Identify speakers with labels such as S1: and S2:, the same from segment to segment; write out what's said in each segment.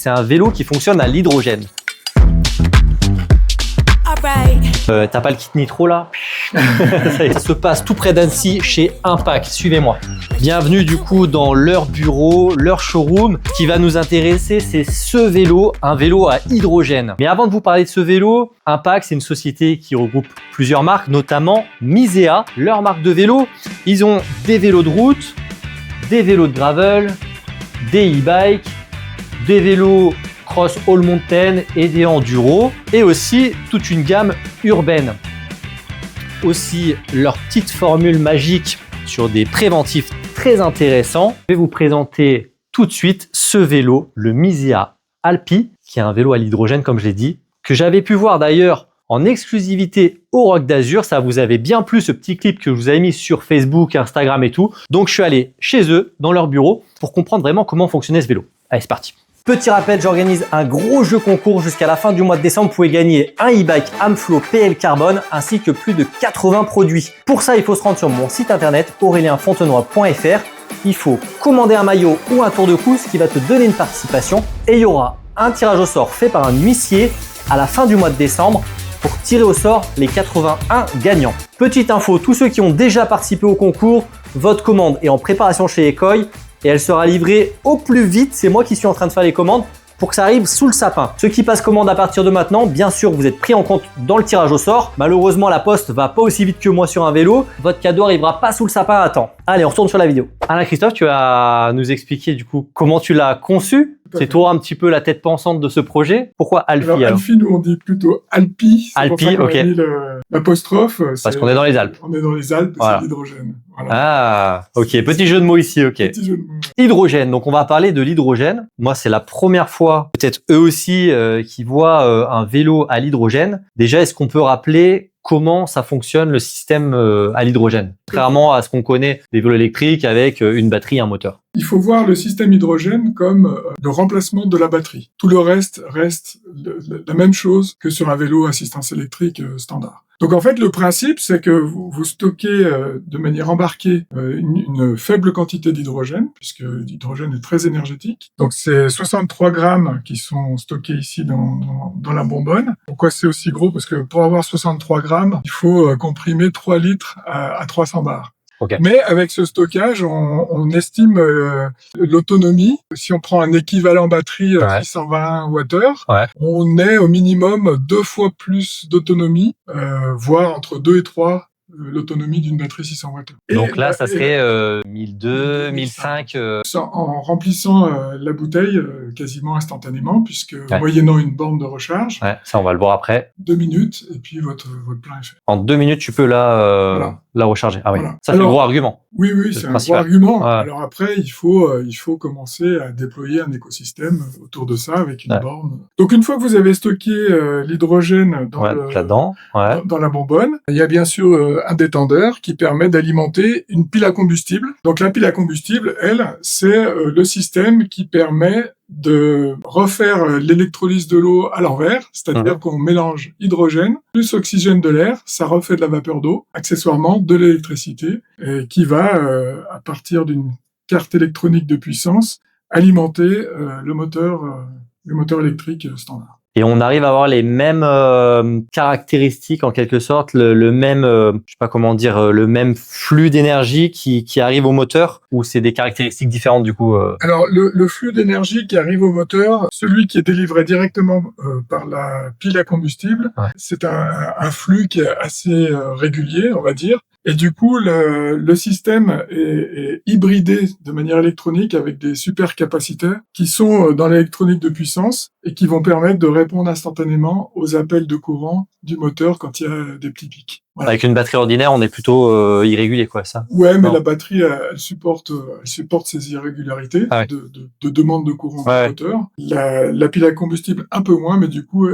S1: C'est un vélo qui fonctionne à l'hydrogène. T'as pas le kit nitro là? Ça se passe tout près d'Annecy chez Impact. Suivez-moi. Bienvenue du coup dans leur bureau, leur showroom. Ce qui va nous intéresser, c'est ce vélo, un vélo à hydrogène. Mais avant de vous parler de ce vélo, Impact, c'est une société qui regroupe plusieurs marques, notamment Misea, leur marque de vélo. Ils ont des vélos de route, des vélos de gravel, des e-bikes, des vélos cross all mountain et des enduro, et aussi toute une gamme urbaine. Aussi leur petite formule magique sur des préventifs très intéressants. Je vais vous présenter tout de suite ce vélo, le Misea Alpi, qui est un vélo à l'hydrogène comme je l'ai dit, que j'avais pu voir d'ailleurs en exclusivité au Rock d'Azur. Ça vous avait bien plu ce petit clip que je vous avais mis sur Facebook, Instagram et tout. Donc je suis allé chez eux, dans leur bureau, pour comprendre vraiment comment fonctionnait ce vélo. Allez, c'est parti. Petit rappel, j'organise un gros jeu concours jusqu'à la fin du mois de décembre. Vous pouvez gagner un e-bike Amflow PL Carbone ainsi que plus de 80 produits. Pour ça, il faut se rendre sur mon site internet aurelienfontenoy.fr. Il faut commander un maillot ou un tour de cou, ce qui va te donner une participation. Et il y aura un tirage au sort fait par un huissier à la fin du mois de décembre pour tirer au sort les 81 gagnants. Petite info, tous ceux qui ont déjà participé au concours, votre commande est en préparation chez Ekoi et elle sera livrée au plus vite. C'est moi qui suis en train de faire les commandes pour que ça arrive sous le sapin. Ceux qui passent commande à partir de maintenant, bien sûr, vous êtes pris en compte dans le tirage au sort. Malheureusement, la poste va pas aussi vite que moi sur un vélo. Votre cadeau arrivera pas sous le sapin à temps. Allez, on retourne sur la vidéo. Alain Christophe, tu vas nous expliquer du coup comment tu l'as conçu. C'est toi un petit peu la tête pensante de ce projet. Pourquoi Alpi alors
S2: Alpi, nous on dit plutôt Alpi.
S1: Alpi, ok.
S2: L'apostrophe.
S1: Parce qu'on est dans les Alpes.
S2: On est dans les Alpes,
S1: voilà.
S2: C'est l'hydrogène. Voilà.
S1: Ah, ok. Petit jeu de mots ici, ok.
S2: Petit jeu de mots.
S1: Hydrogène. Donc on va parler de l'hydrogène. Moi, c'est la première fois, peut-être eux aussi, qui voient un vélo à l'hydrogène. Déjà, est-ce qu'on peut rappeler comment ça fonctionne le système à l'hydrogène, contrairement à ce qu'on connaît des vélos électriques avec une batterie et un moteur?
S2: Il faut voir le système hydrogène comme le remplacement de la batterie. Tout le reste la même chose que sur un vélo assistance électrique standard. Donc en fait, le principe, c'est que vous stockez de manière embarquée une faible quantité d'hydrogène, puisque l'hydrogène est très énergétique. Donc c'est 63 grammes qui sont stockés ici dans la bonbonne. Pourquoi c'est aussi gros? Parce que pour avoir 63 grammes, il faut comprimer 3 litres à 300 bars.
S1: Okay.
S2: Mais avec ce stockage, on estime l'autonomie. Si on prend un équivalent batterie 620 Wh, on est au minimum 2 fois plus d'autonomie, voire entre 2 et 3 l'autonomie d'une batterie 600 Wh.
S1: Donc là, ça serait 1002, 1005...
S2: En remplissant la bouteille quasiment instantanément, puisque moyennant une borne de recharge,
S1: ça on va le voir après.
S2: 2 minutes, et puis votre plein est fait.
S1: En 2 minutes, tu peux la recharger. Ah oui, voilà. Ça c'est un gros argument.
S2: Oui, c'est un gros argument. Alors après, il faut commencer à déployer un écosystème autour de ça avec une borne. Donc une fois que vous avez stocké l'hydrogène dans la bonbonne, il y a bien sûr un détendeur qui permet d'alimenter une pile à combustible. Donc la pile à combustible, elle, c'est le système qui permet de refaire l'électrolyse de l'eau à l'envers, c'est-à-dire qu'on mélange hydrogène plus oxygène de l'air, ça refait de la vapeur d'eau, accessoirement de l'électricité, qui va, à partir d'une carte électronique de puissance, alimenter le moteur électrique standard.
S1: Et on arrive à avoir les mêmes caractéristiques en quelque sorte, le même, je sais pas comment dire, le même flux d'énergie qui arrive au moteur, ou c'est des caractéristiques différentes du coup
S2: Alors le flux d'énergie qui arrive au moteur, celui qui est délivré directement par la pile à combustible, c'est un flux qui est assez régulier, on va dire. Et du coup, le système est hybridé de manière électronique avec des supercapaciteurs qui sont dans l'électronique de puissance et qui vont permettre de répondre instantanément aux appels de courant du moteur quand il y a des petits pics.
S1: Voilà. Avec une batterie ordinaire, on est plutôt irrégulier, quoi, ça.
S2: Ouais, mais la batterie, elle supporte ces irrégularités de demande de courant du moteur. La pile à combustible un peu moins, mais du coup,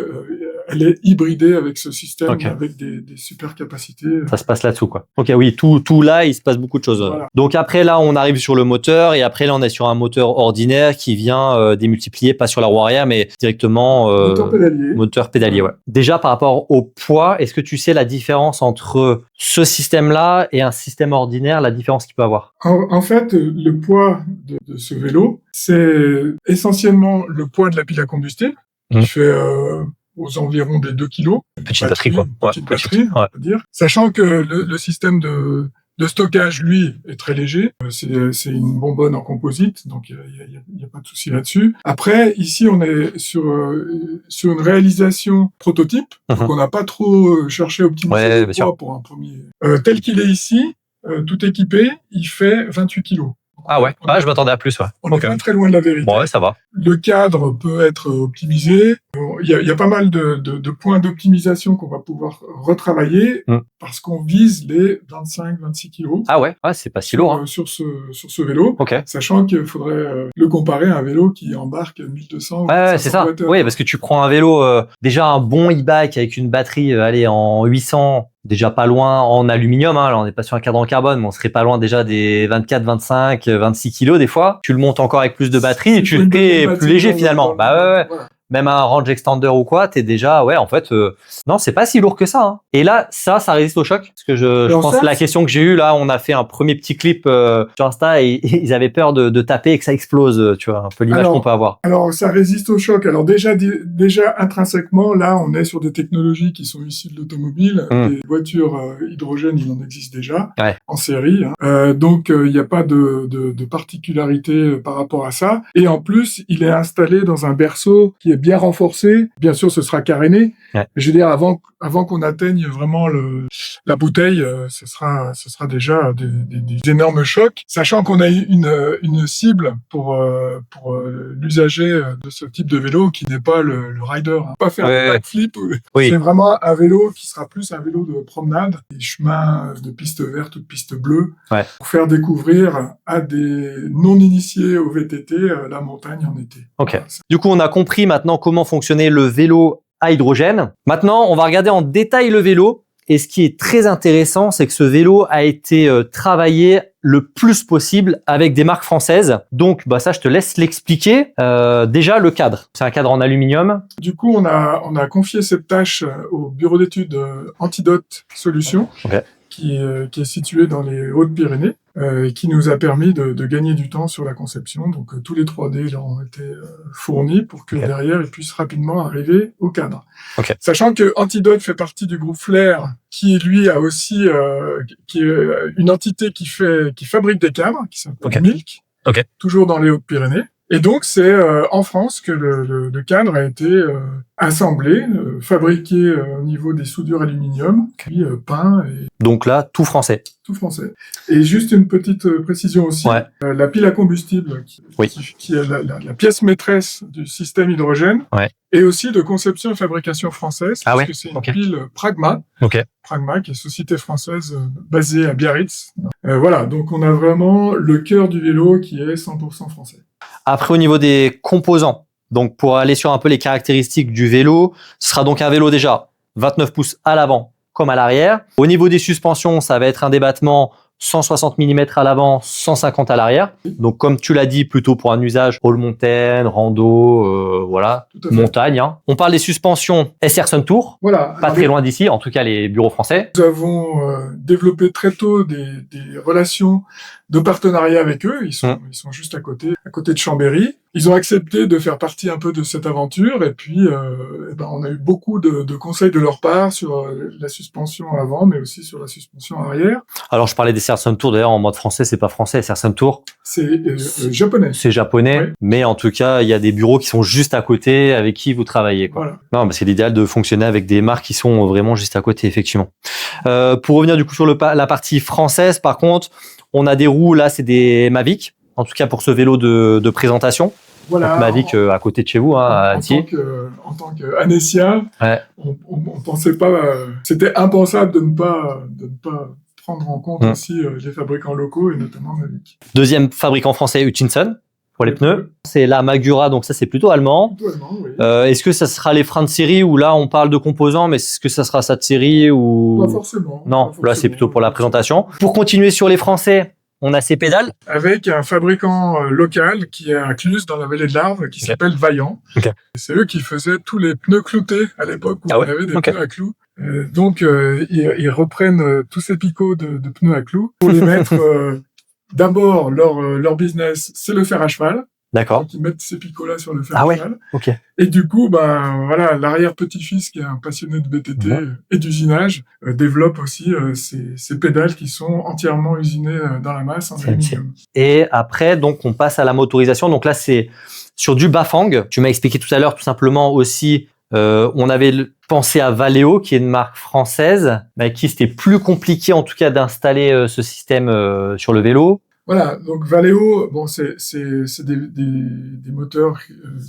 S2: elle est hybridée avec ce système, avec des super capacités.
S1: Ça se passe là-dessous, quoi. Ok, oui, tout là, il se passe beaucoup de choses. Voilà. Donc après, là, on arrive sur le moteur, et après, là, on est sur un moteur ordinaire qui vient démultiplier, pas sur la roue arrière, mais directement moteur pédalier. Ouais. Déjà, par rapport au poids, est-ce que tu sais la différence entre ce système-là et un système ordinaire, la différence qu'il peut avoir?
S2: En fait, le poids de ce vélo, c'est essentiellement le poids de la pile à combustible, qui fait aux environs des 2 kilos.
S1: Petite batterie, quoi.
S2: Petite batterie, on peut dire. Sachant que le système de stockage, lui, est très léger. C'est une bonbonne en composite, donc il y a pas de souci là-dessus. Après, ici, on est sur une réalisation prototype, donc on n'a pas trop cherché à optimiser le poids pour un premier. Tel qu'il est ici, tout équipé, il fait 28 kilos.
S1: Ah ouais, je m'attendais à plus, ouais.
S2: On n'est pas très loin de la vérité.
S1: Bon, ouais, ça va.
S2: Le cadre peut être optimisé. Il y a pas mal de points d'optimisation qu'on va pouvoir retravailler parce qu'on vise les 25-26 kilos.
S1: Ah ouais, c'est pas si lourd.
S2: Sur ce vélo, sachant qu'il faudrait le comparer à un vélo qui embarque 1200.
S1: Ouais, c'est ça. Oui, parce que tu prends un vélo, déjà un bon e-bike avec une batterie, en 800. Déjà pas loin en aluminium, là on n'est pas sur un cadre en carbone, mais on serait pas loin déjà des 24, 25, 26 kilos des fois. Tu le montes encore avec plus de batterie et tu le fais plus léger finalement. Ouais. Même un range extender ou quoi, t'es déjà, en fait, non, c'est pas si lourd que ça. Hein. Et là, ça résiste au choc. Parce que je pense que la question que j'ai eue, là, on a fait un premier petit clip sur Insta et ils avaient peur de taper et que ça explose, tu vois, un peu l'image qu'on peut avoir.
S2: Alors, ça résiste au choc. Alors déjà intrinsèquement, là, on est sur des technologies qui sont issues de l'automobile. Les voitures hydrogène, il en existe déjà en série. Hein. Donc, il n'y a pas de particularité par rapport à ça. Et en plus, il est installé dans un berceau qui est bien renforcé. Bien sûr, ce sera caréné. Je veux dire, avant qu'on atteigne vraiment la bouteille, ce sera déjà des énormes chocs. Sachant qu'on a une cible pour l'usager de ce type de vélo qui n'est pas le rider. Hein. Pas faire de backflip. C'est vraiment un vélo qui sera plus un vélo de promenade, des chemins de pistes vertes ou de pistes bleues, pour faire découvrir à des non-initiés au VTT la montagne en été.
S1: Ok. Voilà, du coup, on a compris maintenant comment fonctionnait le vélo à hydrogène. Maintenant, on va regarder en détail le vélo. Et ce qui est très intéressant, c'est que ce vélo a été travaillé le plus possible avec des marques françaises. Donc, ça, je te laisse l'expliquer. Déjà, le cadre. C'est un cadre en aluminium.
S2: Du coup, on a confié cette tâche au bureau d'études Antidote Solutions. Qui est situé dans les Hautes-Pyrénées, qui nous a permis de gagner du temps sur la conception. Donc, tous les 3D leur ont été fournis pour que derrière, ils puissent rapidement arriver au cadre. Sachant que Antidote fait partie du groupe Flair, qui lui a aussi qui est une entité qui fabrique des cadres, qui s'appelle Milk, toujours dans les Hautes-Pyrénées. Et donc, c'est en France que le cadre a été assemblé, fabriqué au niveau des soudures aluminium, puis peint.
S1: Donc là, tout français.
S2: Tout français. Et juste une petite précision aussi, la pile à combustible, qui est la pièce maîtresse du système hydrogène, et aussi de conception et fabrication française, parce que c'est une pile Pragma. Pragma, qui est une société française basée à Biarritz. Voilà, donc on a vraiment le cœur du vélo qui est 100% français.
S1: Après, au niveau des composants, donc pour aller sur un peu les caractéristiques du vélo, ce sera donc un vélo déjà 29 pouces à l'avant comme à l'arrière. Au niveau des suspensions, ça va être un débattement 160 mm à l'avant, 150 à l'arrière. Donc, comme tu l'as dit, plutôt pour un usage all mountain, rando, montagne. Hein. On parle des suspensions SR Suntour, pas très loin d'ici, en tout cas les bureaux français.
S2: Nous avons développé très tôt des relations de partenariat avec eux. Ils sont juste à côté de Chambéry. Ils ont accepté de faire partie un peu de cette aventure et puis on a eu beaucoup de conseils de leur part sur la suspension avant, mais aussi sur la suspension arrière.
S1: Alors je parlais des SR Suntour d'ailleurs en mode français, c'est pas français, SR Suntour.
S2: C'est japonais.
S1: C'est japonais, mais en tout cas il y a des bureaux qui sont juste à côté avec qui vous travaillez. Quoi. Non, c'est l'idéal de fonctionner avec des marques qui sont vraiment juste à côté effectivement. Pour revenir du coup sur la partie française, par contre, on a des roues là, c'est des Mavic. En tout cas pour ce vélo de présentation. Voilà. Donc, Mavic à côté de chez vous, à Thiers.
S2: En tant qu'Annécien, on pensait pas, c'était impensable de ne pas prendre en compte aussi les fabricants locaux et notamment Mavic.
S1: Deuxième fabricant français, Hutchinson. pour les pneus. C'est la Magura, donc ça c'est plutôt allemand.
S2: Plutôt allemand, oui.
S1: Est-ce que ça sera les freins de série ou là on parle de composants, mais est-ce que ça sera ça de série ou
S2: pas forcément.
S1: Non,
S2: pas forcément,
S1: là c'est plutôt pour la présentation. Pour continuer sur les Français, on a ces pédales.
S2: Avec un fabricant local qui est inclus dans la vallée de l'Arve, qui s'appelle Vaillant. C'est eux qui faisaient tous les pneus cloutés à l'époque où on avait des pneus à clous. Donc ils reprennent tous ces picots de pneus à clous pour les mettre. D'abord, leur business, c'est le fer à cheval.
S1: D'accord.
S2: Donc, ils mettent ces picots-là sur le fer à cheval.
S1: Ok.
S2: Et du coup, voilà, l'arrière-petit-fils, qui est un passionné de BTT et d'usinage, développe aussi ces pédales qui sont entièrement usinées dans la masse en aluminium.
S1: Et après, donc, on passe à la motorisation. Donc là, c'est sur du Bafang. Tu m'as expliqué tout à l'heure, tout simplement aussi, on avait pensé à Valeo, qui est une marque française, mais avec qui c'était plus compliqué, en tout cas, d'installer ce système sur le vélo.
S2: Voilà, donc Valeo, bon, c'est des moteurs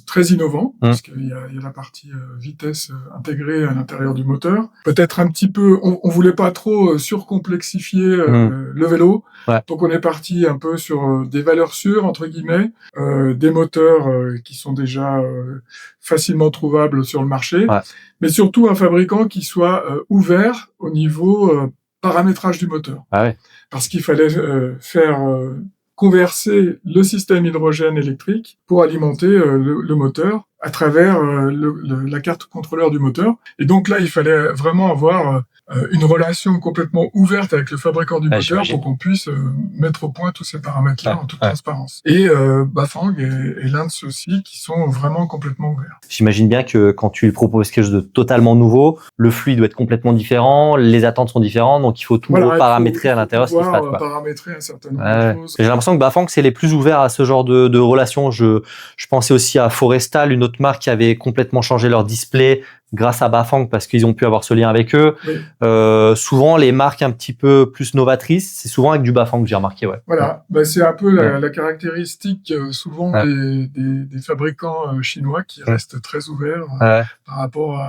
S2: très innovants, parce qu'il y a la partie vitesse intégrée à l'intérieur du moteur. Peut-être un petit peu, on voulait pas trop surcomplexifier le vélo, donc on est parti un peu sur des valeurs sûres, entre guillemets, des moteurs qui sont déjà facilement trouvables sur le marché, mais surtout un fabricant qui soit ouvert au niveau paramétrage du moteur. Parce qu'il fallait faire converser le système hydrogène électrique pour alimenter le moteur à travers la carte contrôleur du moteur. Et donc là, il fallait vraiment avoir une relation complètement ouverte avec le fabricant du moteur pour qu'on puisse mettre au point tous ces paramètres-là en toute transparence. Et Bafang est l'un de ceux-ci qui sont vraiment complètement ouverts.
S1: J'imagine bien que quand tu proposes quelque chose de totalement nouveau, le flux doit être complètement différent, les attentes sont différentes, donc il faut tout paramétrer à l'intérieur.
S2: Il faut paramétrer un certain nombre de choses.
S1: J'ai l'impression que Bafang, c'est les plus ouverts à ce genre de relations. Je pensais aussi à Forestal, une autre marque qui avait complètement changé leur display grâce à Bafang parce qu'ils ont pu avoir ce lien avec eux. Souvent, les marques un petit peu plus novatrices, c'est souvent avec du Bafang que j'ai remarqué.
S2: Voilà, c'est un peu la caractéristique souvent des fabricants chinois qui restent très ouverts par rapport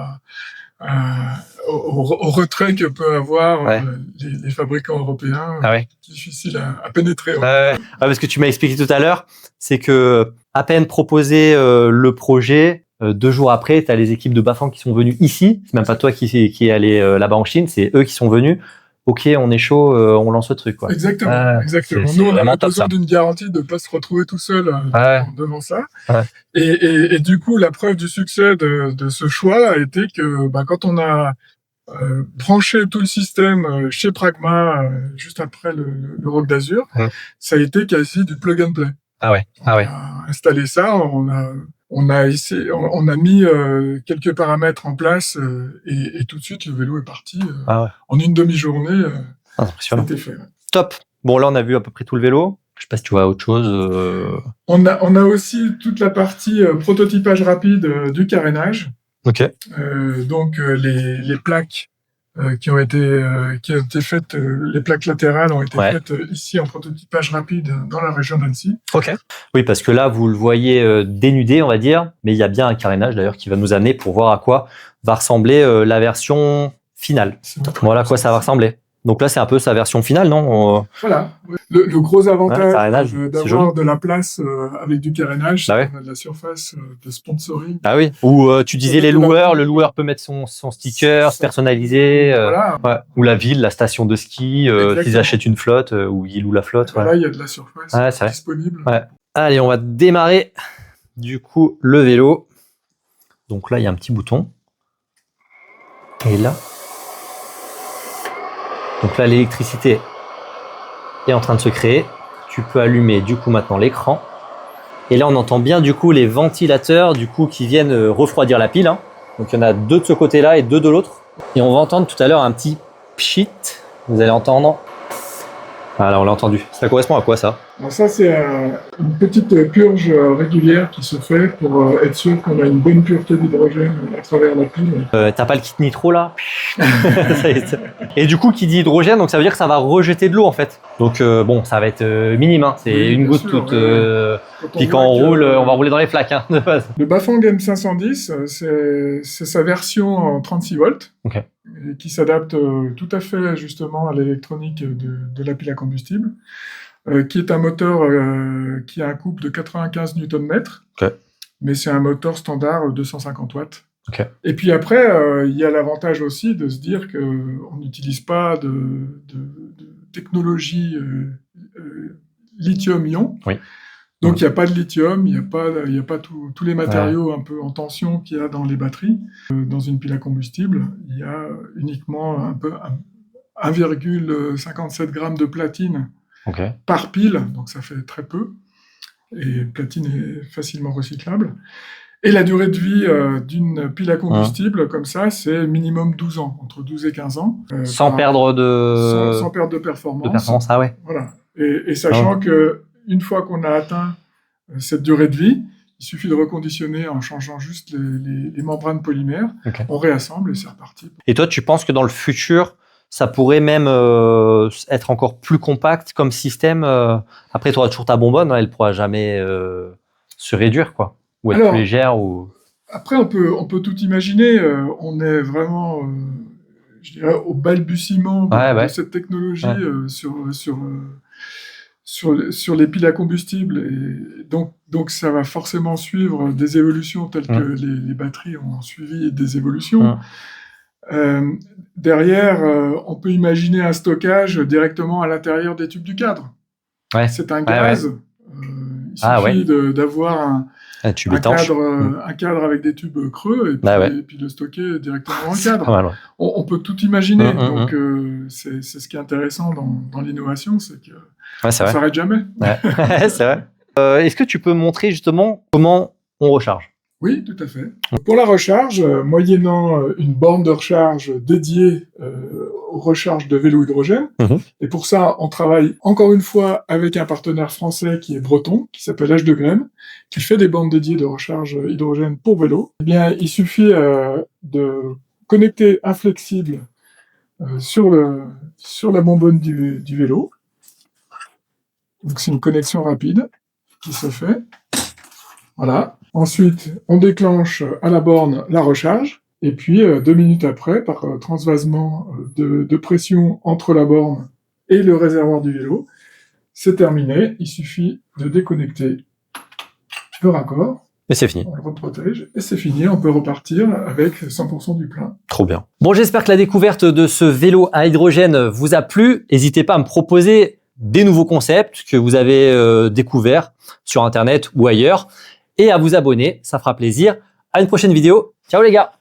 S2: au retrait que peut avoir les fabricants européens, difficile à pénétrer.
S1: Parce que tu m'as expliqué tout à l'heure, c'est que à peine proposé le projet, 2 jours après, tu as les équipes de Bafang qui sont venues ici. C'est même pas toi qui est allé là-bas en Chine, c'est eux qui sont venus. Ok, on est chaud, on lance le truc.
S2: Exactement. Nous, on a besoin d'une garantie de ne pas se retrouver tout seul devant ça. Et du coup, la preuve du succès de ce choix a été que quand on a branché tout le système chez Pragma juste après le Rock d'Azur, ça a été quasi du plug and play. On a installé ça, on a mis quelques paramètres en place et tout de suite le vélo est parti en une demi-journée. C'était fait.
S1: Top. Bon, là on a vu à peu près tout le vélo. Je sais pas si tu vois autre chose.
S2: On a aussi toute la partie prototypage rapide du carénage. Donc les plaques qui ont été faites, les plaques latérales ont été faites ici en prototypage rapide dans la région d'Annecy.
S1: Oui, parce que là, vous le voyez dénudé, on va dire, mais il y a bien un carénage d'ailleurs qui va nous amener pour voir à quoi va ressembler la version finale. Voilà à quoi ça va ressembler. Donc là, c'est un peu sa version finale, non?
S2: Voilà. Le gros avantage d'avoir de la place avec du carénage, c'est qu'on a de la surface de sponsoring.
S1: Ou tu disais le loueur peut mettre son sticker personnalisé, ou la ville, la station de ski, qu'ils achètent une flotte, ou ils louent la flotte.
S2: Là, il y a de la surface disponible.
S1: Allez, on va démarrer du coup le vélo. Donc là, il y a un petit bouton. Et là... Donc là, l'électricité est en train de se créer. Tu peux allumer du coup maintenant l'écran. Et là, on entend bien du coup les ventilateurs du coup qui viennent refroidir la pile. Donc il y en a 2 de ce côté-là et 2 de l'autre. Et on va entendre tout à l'heure un petit pchit. Vous allez entendre. Voilà, on l'a entendu. Ça correspond à quoi ça?
S2: Alors ça, c'est une petite purge régulière qui se fait pour être sûr qu'on a une bonne pureté d'hydrogène à travers la pile.
S1: T'as pas le kit nitro là? Et du coup, qui dit hydrogène, donc ça veut dire que ça va rejeter de l'eau en fait. Donc bon, ça va être minime. C'est une goutte toute. Puis quand on roule, on va rouler dans les flaques de base.
S2: Le Bafang M510, c'est sa version en 36 volts. Qui s'adapte tout à fait justement à l'électronique de la pile à combustible. qui est un moteur qui a un couple de 95 Nm.
S1: Okay.
S2: Mais c'est un moteur standard 250 watts.
S1: Okay.
S2: Et puis après, il y a l'avantage aussi de se dire qu'on n'utilise pas de technologie lithium-ion.
S1: Oui.
S2: Donc il n'y a pas de lithium, il n'y a pas tous les matériaux un peu en tension qu'il y a dans les batteries. Dans une pile à combustible, il y a uniquement 1,57 g de platine par pile, donc ça fait très peu. Et platine est facilement recyclable. Et la durée de vie d'une pile à combustible comme ça, c'est minimum 12 ans, entre 12 et 15 ans.
S1: Sans perdre de
S2: performance.
S1: Ah ouais.
S2: Voilà. Et sachant que une fois qu'on a atteint cette durée de vie, il suffit de reconditionner en changeant juste les membranes polymères. On réassemble et c'est reparti.
S1: Et toi, tu penses que dans le futur, ça pourrait même être encore plus compact comme système. Après, tu auras toujours ta bonbonne, elle ne pourra jamais se réduire, quoi. Ou être plus légère. Ou...
S2: Après, on peut tout imaginer. On est vraiment, je dirais, au balbutiement de cette technologie sur les piles à combustible. Et donc, ça va forcément suivre des évolutions telles que les batteries ont suivi des évolutions. Derrière, on peut imaginer un stockage directement à l'intérieur des tubes du cadre. C'est un gaz. Il suffit d'avoir un cadre avec des tubes creux et puis le stocker directement dans le cadre.
S1: Mal,
S2: on peut tout imaginer. Donc, c'est ce qui est intéressant dans l'innovation, c'est que ça ne s'arrête jamais.
S1: C'est vrai. Est-ce que tu peux montrer justement comment on recharge ?
S2: Oui, tout à fait. Pour la recharge, moyennant une borne de recharge dédiée aux recharges de vélo hydrogène, et pour ça, on travaille encore une fois avec un partenaire français qui est breton, qui s'appelle H2Graines, qui fait des bornes dédiées de recharge hydrogène pour vélo. Eh bien, il suffit de connecter un flexible sur la bonbonne du vélo. Donc, c'est une connexion rapide qui se fait. Voilà. Ensuite, on déclenche à la borne la recharge, et puis 2 minutes après, par transvasement de pression entre la borne et le réservoir du vélo, c'est terminé. Il suffit de déconnecter le raccord.
S1: Et c'est fini.
S2: On le reprotège, et c'est fini. On peut repartir avec 100% du plein.
S1: Trop bien. Bon, j'espère que la découverte de ce vélo à hydrogène vous a plu. N'hésitez pas à me proposer des nouveaux concepts que vous avez découverts sur Internet ou ailleurs. Et à vous abonner, ça fera plaisir. À une prochaine vidéo. Ciao les gars!